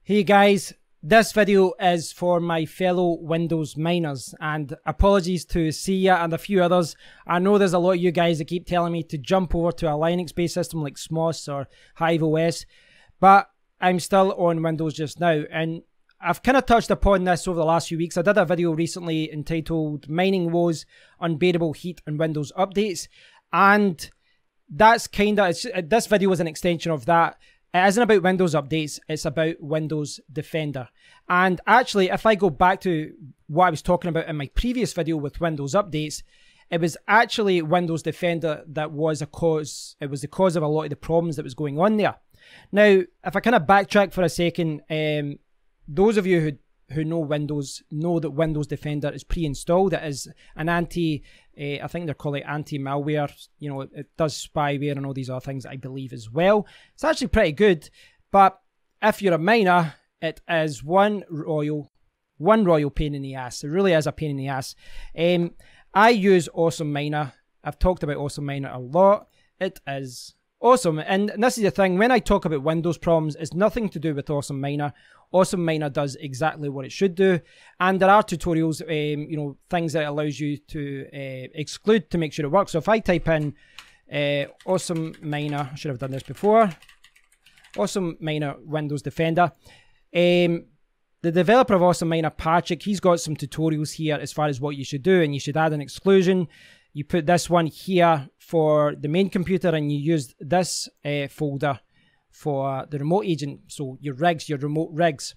Hey guys, this video is for my fellow Windows miners, and apologies to Sia and a few others. I know there's a lot of you guys that keep telling me to jump over to a Linux-based system like SMOS or Hive OS, but I'm still on Windows just now, and I've kind of touched upon this over the last few weeks. I did a video recently entitled Mining Woes, Unbearable Heat and Windows Updates, and that's this video was an extension of that. It isn't about Windows updates, it's about Windows Defender. And actually, if I go back to what I was talking about in my previous video with Windows updates, it was actually Windows Defender that was the cause of a lot of the problems that was going on there. Now, if I kind of backtrack for a second, those of you who know Windows know that Windows Defender is pre-installed. It is an I think they're calling it anti-malware. You know, it does spyware and all these other things, I believe, as well. It's actually pretty good, but if you're a miner, it is one royal pain in the ass. It really is a pain in the ass. I use Awesome Miner. I've talked about Awesome Miner a lot. It is awesome, and this is the thing. When I talk about Windows problems, it's nothing to do with Awesome Miner. Awesome Miner does exactly what it should do, and there are tutorials, you know, things that it allows you to exclude to make sure it works. So if I type in Awesome Miner, I should have done this before, Awesome Miner Windows Defender. The developer of Awesome Miner, Patrick, he's got some tutorials here as far as what you should do, and you should add an exclusion. You put this one here for the main computer, and you use this folder for the remote agent, so your rigs, your remote rigs.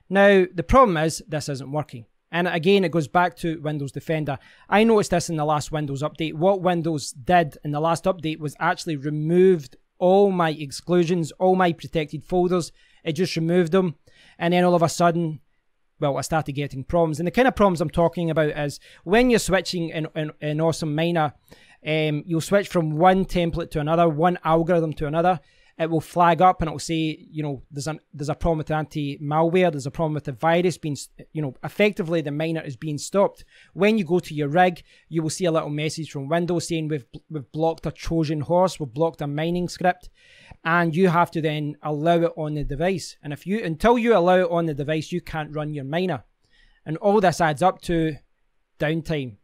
Now, the problem is this isn't working. And again, it goes back to Windows Defender. I noticed this in the last Windows update. What Windows did in the last update was actually removed all my exclusions, all my protected folders. It just removed them. And then all of a sudden, well, I started getting problems. And the kind of problems I'm talking about is when you're switching in Awesome Miner, you'll switch from one template to another, one algorithm to another. It will flag up and it will say, you know, there's a problem with anti-malware, there's a problem with the virus being, you know, effectively the miner is being stopped. When you go to your rig, you will see a little message from Windows saying we've blocked a Trojan horse, we've blocked a mining script, and you have to then allow it on the device. And until you allow it on the device, you can't run your miner. And all this adds up to downtime.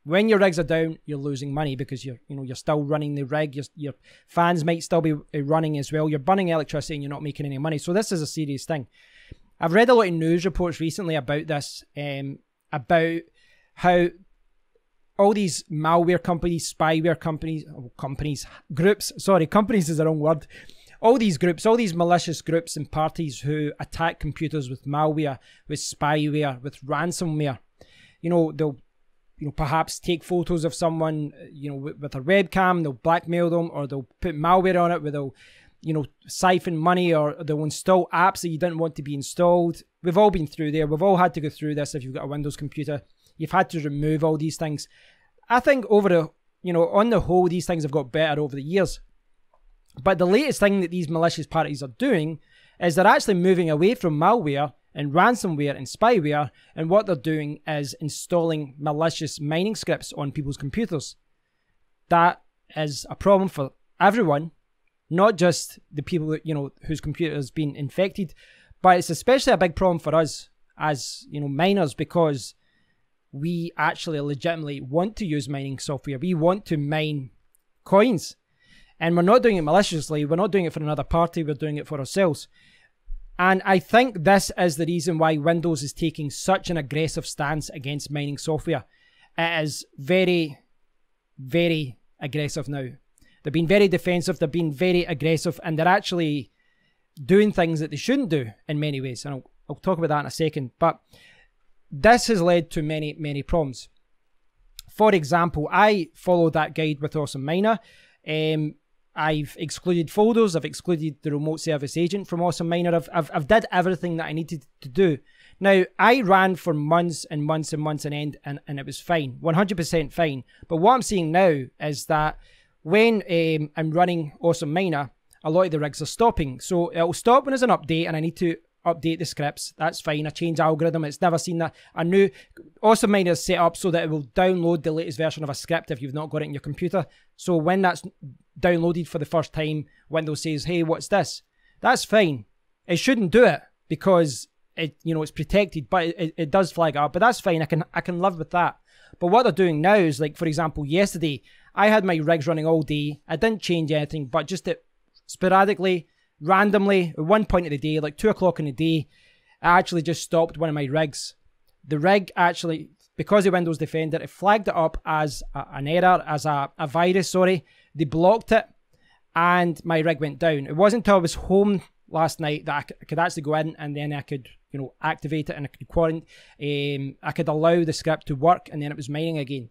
When your rigs are down, you're losing money because you're still running the rig. Your fans might still be running as well. You're burning electricity and you're not making any money. So this is a serious thing. I've read a lot of news reports recently about this, about how all these malware companies, spyware companies, companies is the wrong word. All these groups, all these malicious groups and parties who attack computers with malware, with spyware, with ransomware, you know, they'll perhaps take photos of someone, you know, with a webcam, they'll blackmail them, or they'll put malware on it where they'll, you know, siphon money, or they'll install apps that you didn't want to be installed. We've all been through there. We've all had to go through this. If you've got a Windows computer, you've had to remove all these things. I think on the whole, these things have got better over the years. But the latest thing that these malicious parties are doing is they're actually moving away from malware and ransomware and spyware, and what they're doing is installing malicious mining scripts on people's computers. That is a problem for everyone, not just the people that, you know, whose computer has been infected, but it's especially a big problem for us as, you know, miners, because we actually legitimately want to use mining software. We want to mine coins, and we're not doing it maliciously. We're not doing it for another party. We're doing it for ourselves. And I think this is the reason why Windows is taking such an aggressive stance against mining software. It is very, very aggressive now. They've been very defensive, they've been very aggressive, and they're actually doing things that they shouldn't do in many ways. And I'll talk about that in a second. But this has led to many, many problems. For example, I followed that guide with Awesome Miner. I've excluded folders, I've excluded the remote service agent from Awesome Miner, I've did everything that I needed to do. Now, I ran for months and months and months on end, and it was fine, 100% fine. But what I'm seeing now is that when I'm running Awesome Miner, a lot of the rigs are stopping. So it'll stop when there's an update and I need to update the scripts. That's fine. I change algorithm. It's never seen that. A new Awesome Miner is set up so that it will download the latest version of a script if you've not got it in your computer. So when that's downloaded for the first time, Windows says, hey, what's this? That's fine. It shouldn't do it because it's protected, but it does flag up. But that's fine. I can live with that. But what they're doing now is, like, for example, yesterday I had my rigs running all day. I didn't change anything, but just sporadically, randomly, at one point of the day, like 2 o'clock in the day, I actually just stopped one of my rigs. The rig actually, because of Windows Defender, it flagged it up as an error, as a virus, sorry. They blocked it, and my rig went down. It wasn't until I was home last night that I could actually go in, and then I could, activate it, and I could quarantine. I could allow the script to work, and then it was mining again.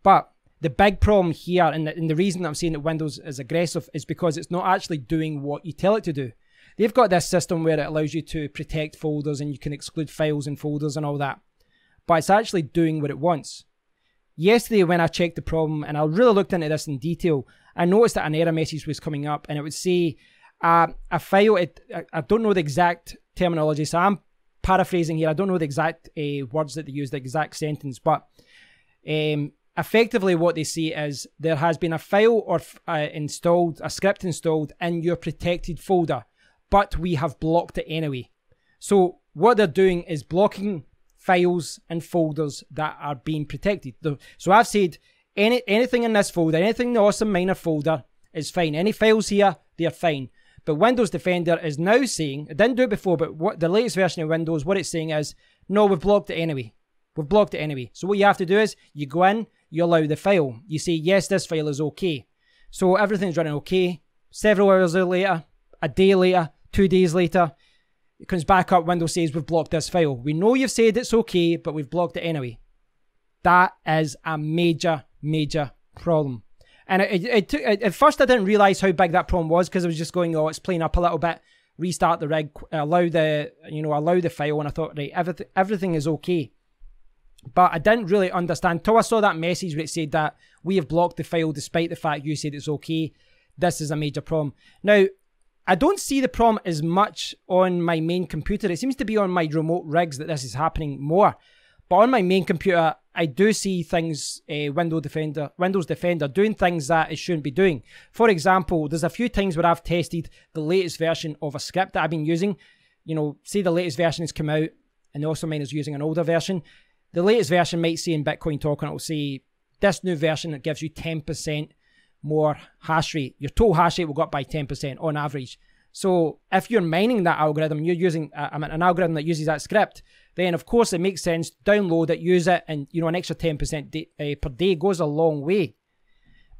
But the big problem here, and the reason I'm saying that Windows is aggressive, is because it's not actually doing what you tell it to do. They've got this system where it allows you to protect folders, and you can exclude files and folders and all that. But it's actually doing what it wants. Yesterday, when I checked the problem, and I really looked into this in detail, I noticed that an error message was coming up, and it would say a file. I don't know the exact terminology, so I'm paraphrasing here. I don't know the exact words that they use, the exact sentence, but effectively what they say is there has been a file or installed, a script installed in your protected folder, but we have blocked it anyway. So what they're doing is blocking files and folders that are being protected. So I've said anything in this folder, anything in the Awesome Miner folder is fine. Any files here, they're fine. But Windows Defender is now saying, it didn't do it before, but what the latest version of Windows, what it's saying is, no, we've blocked it anyway. We've blocked it anyway. So what you have to do is, you go in, you allow the file. You say, yes, this file is okay. So everything's running okay. Several hours later, a day later, 2 days later, it comes back up, Windows says, we've blocked this file. We know you've said it's okay, but we've blocked it anyway. That is a major, major problem. And at first I didn't realize how big that problem was, because I was just going, oh, it's playing up a little bit, restart the rig, allow the file, and I thought, right, everything is okay. But I didn't really understand till I saw that message where it said that we have blocked the file despite the fact you said it's okay. This is a major problem. Now, I don't see the problem as much on my main computer. It seems to be on my remote rigs that this is happening more. But on my main computer, I do see things, Windows Defender doing things that it shouldn't be doing. For example, there's a few times where I've tested the latest version of a script that I've been using. Say the latest version has come out, and the Awesome Miner is using an older version. The latest version might say in Bitcoin Talk, and it will say, this new version that gives you 10% more hash rate. Your total hash rate will go up by 10% on average. So if you're mining that algorithm, you're using an algorithm that uses that script, then of course it makes sense to download it, use it, and an extra 10% per day goes a long way.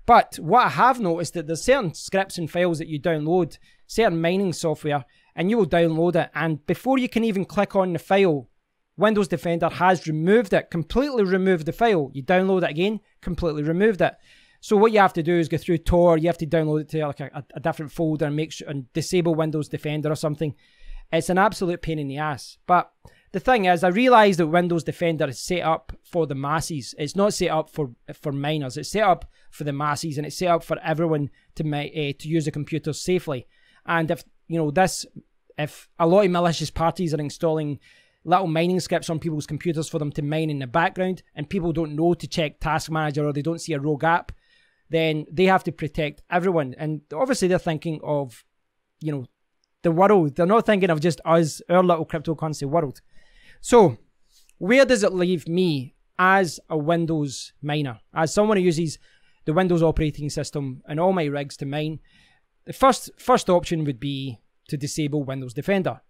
But what I have noticed that there's certain scripts and files that you download, certain mining software, and you will download it, and before you can even click on the file, Windows Defender has removed it, completely removed the file. You download it again, completely removed it. So what you have to do is go through Tor, you have to download it to like a different folder and make sure and disable Windows Defender or something. It's an absolute pain in the ass. But the thing is, I realised that Windows Defender is set up for the masses. It's not set up for miners. It's set up for the masses, and it's set up for everyone to use the computer safely. And if a lot of malicious parties are installing little mining scripts on people's computers for them to mine in the background, and people don't know to check Task Manager, or they don't see a rogue app, then they have to protect everyone. And obviously they're thinking of, the world. They're not thinking of just us, our little cryptocurrency world. So where does it leave me as a Windows miner? As someone who uses the Windows operating system and all my rigs to mine, the first option would be to disable Windows Defender.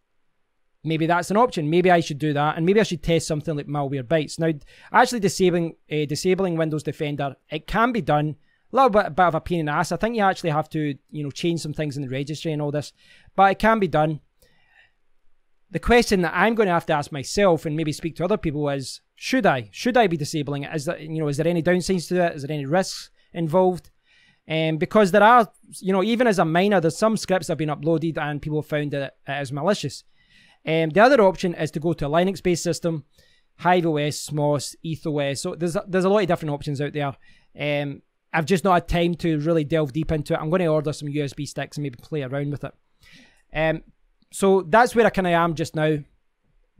Maybe that's an option. Maybe I should do that, and maybe I should test something like Malwarebytes. Now, actually disabling Windows Defender, it can be done. A little bit of a pain in the ass. I think you actually have to, change some things in the registry and all this, but it can be done. The question that I'm going to have to ask myself, and maybe speak to other people, is should I be disabling it? Is there any downsides to it? Is there any risks involved? Because there are, even as a miner, there's some scripts that have been uploaded and people have found that it is malicious. The other option is to go to a Linux-based system, Hive OS, SMOS, EthOS. So there's a lot of different options out there. I've just not had time to really delve deep into it. I'm going to order some USB sticks and maybe play around with it. So that's where I kind of am just now.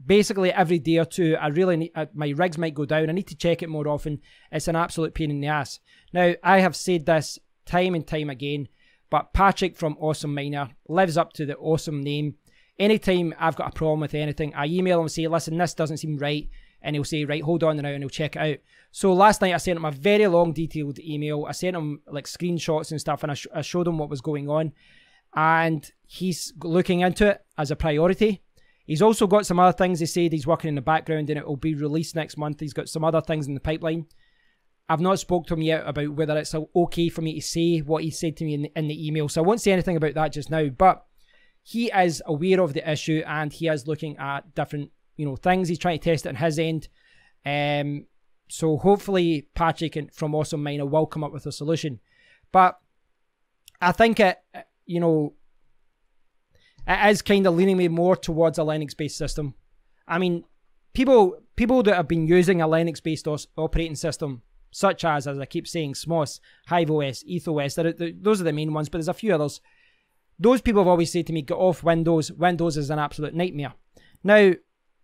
Basically, every day or two, I really need, my rigs might go down. I need to check it more often. It's an absolute pain in the ass. Now, I have said this time and time again, but Patrick from Awesome Miner lives up to the awesome name. anytime I've got a problem with anything, I email him and say, listen, this doesn't seem right. And he'll say, right, hold on now, and he'll check it out. So last night I sent him a very long, detailed email. I sent him like screenshots and stuff, and I showed him what was going on. And he's looking into it as a priority. He's also got some other things he said he's working in the background, and it will be released next month. He's got some other things in the pipeline. I've not spoke to him yet about whether it's okay for me to say what he said to me in the email, so I won't say anything about that just now. But he is aware of the issue, and he is looking at different, things. He's trying to test it on his end. So hopefully Patrick from Awesome Miner will come up with a solution. But I think it is kind of leaning me more towards a Linux-based system. I mean, people that have been using a Linux-based operating system, such as I keep saying, SMOS, HiveOS, EthOS, those are the main ones, but there's a few others. Those people have always said to me, get off Windows. Windows is an absolute nightmare. Now,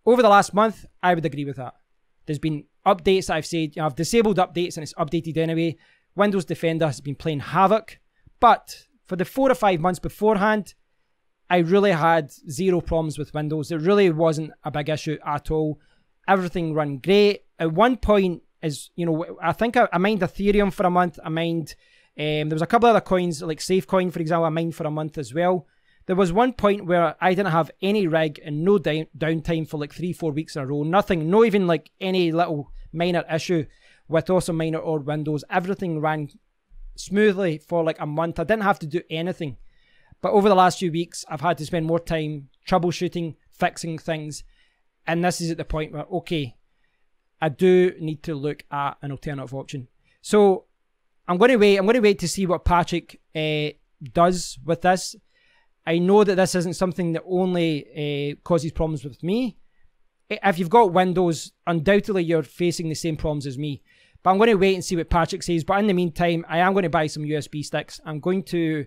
over the last month, I would agree with that. There's been updates that I've said, I've disabled updates and it's updated anyway. Windows Defender has been playing havoc. But for the 4 or 5 months beforehand, I really had zero problems with Windows. It really wasn't a big issue at all. Everything ran great. At one point, I think I mined Ethereum for a month. I mined, there was a couple other coins, like SafeCoin, for example, I mined for a month as well. There was one point where I didn't have any rig and no downtime for like 3-4 weeks in a row. Nothing, not even like any little minor issue with Awesome Miner or Windows. Everything ran smoothly for like a month. I didn't have to do anything. But over the last few weeks, I've had to spend more time troubleshooting, fixing things. And this is at the point where, okay, I do need to look at an alternative option. So I'm going to wait. I'm going to wait to see what Patrick does with this. I know that this isn't something that only causes problems with me. If you've got Windows, undoubtedly you're facing the same problems as me. But I'm going to wait and see what Patrick says. But in the meantime, I am going to buy some USB sticks. I'm going to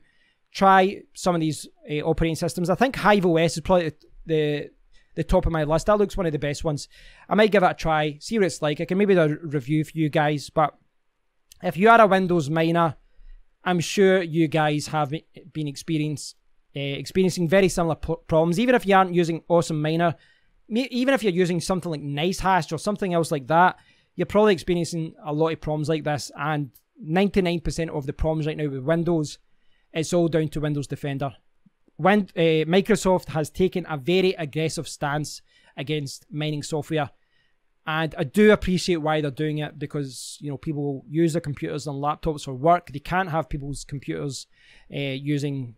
try some of these operating systems. I think HiveOS is probably the top of my list. That looks one of the best ones. I might give it a try, see what it's like. I can maybe do a review for you guys. But if you are a Windows miner, I'm sure you guys have been experiencing very similar problems. Even if you aren't using Awesome Miner, even if you're using something like NiceHash or something else like that, you're probably experiencing a lot of problems like this. And 99% of the problems right now with Windows, it's all down to Windows Defender. When Microsoft has taken a very aggressive stance against mining software, and I do appreciate why they're doing it, because people use their computers and laptops for work. They can't have people's computers using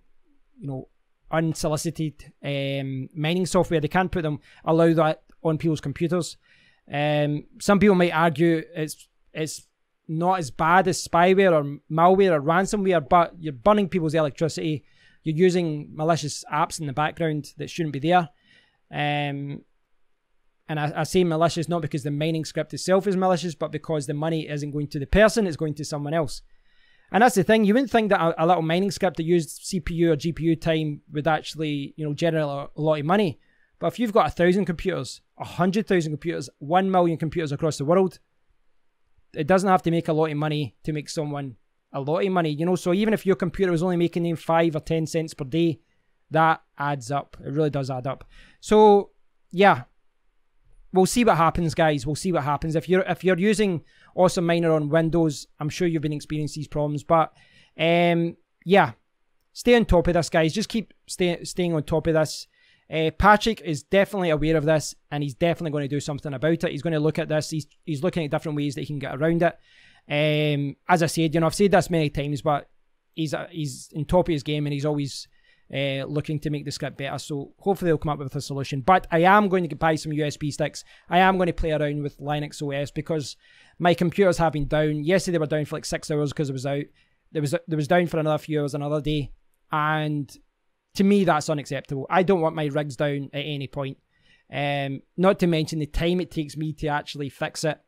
unsolicited mining software. They can't allow that on people's computers. Some people might argue it's not as bad as spyware or malware or ransomware, but you're burning people's electricity. You're using malicious apps in the background that shouldn't be there. And I say malicious not because the mining script itself is malicious, but because the money isn't going to the person, it's going to someone else. And that's the thing. You wouldn't think that a little mining script that used CPU or GPU time would actually, generate a lot of money. But if you've got 1,000 computers, 100,000 computers, 1 million computers across the world, it doesn't have to make a lot of money to make someone a lot of money. So even if your computer was only making them 5 or 10 cents per day, that adds up. It really does add up. So yeah, we'll see what happens, guys. We'll see what happens. If you're using Awesome Miner on Windows, I'm sure you've been experiencing these problems. But yeah, stay on top of this, guys. Just keep staying on top of this. Patrick is definitely aware of this, and he's definitely going to do something about it. He's going to look at this. He's looking at different ways that he can get around it. As I said, I've said this many times, but he's in top of his game, and he's always looking to make the script better. So hopefully they'll come up with a solution. But I am going to buy some USB sticks. I am going to play around with Linux OS because my computers have been down. Yesterday they were down for like 6 hours because it was out. There was down for another few hours another day, and to me that's unacceptable. I don't want my rigs down at any point. Not to mention the time it takes me to actually fix it.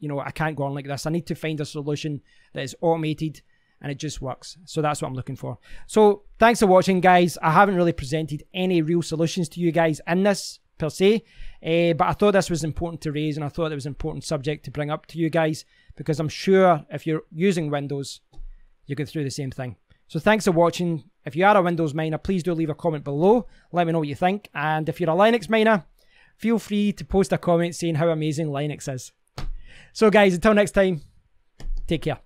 I can't go on like this. I need to find a solution that is automated and it just works. So that's what I'm looking for. So thanks for watching, guys. I haven't really presented any real solutions to you guys in this per se, but I thought this was important to raise, and I thought it was an important subject to bring up to you guys, because I'm sure if you're using Windows, you go through the same thing. So thanks for watching. If you are a Windows miner, please do leave a comment below. Let me know what you think. And if you're a Linux miner, feel free to post a comment saying how amazing Linux is. So guys, until next time, take care.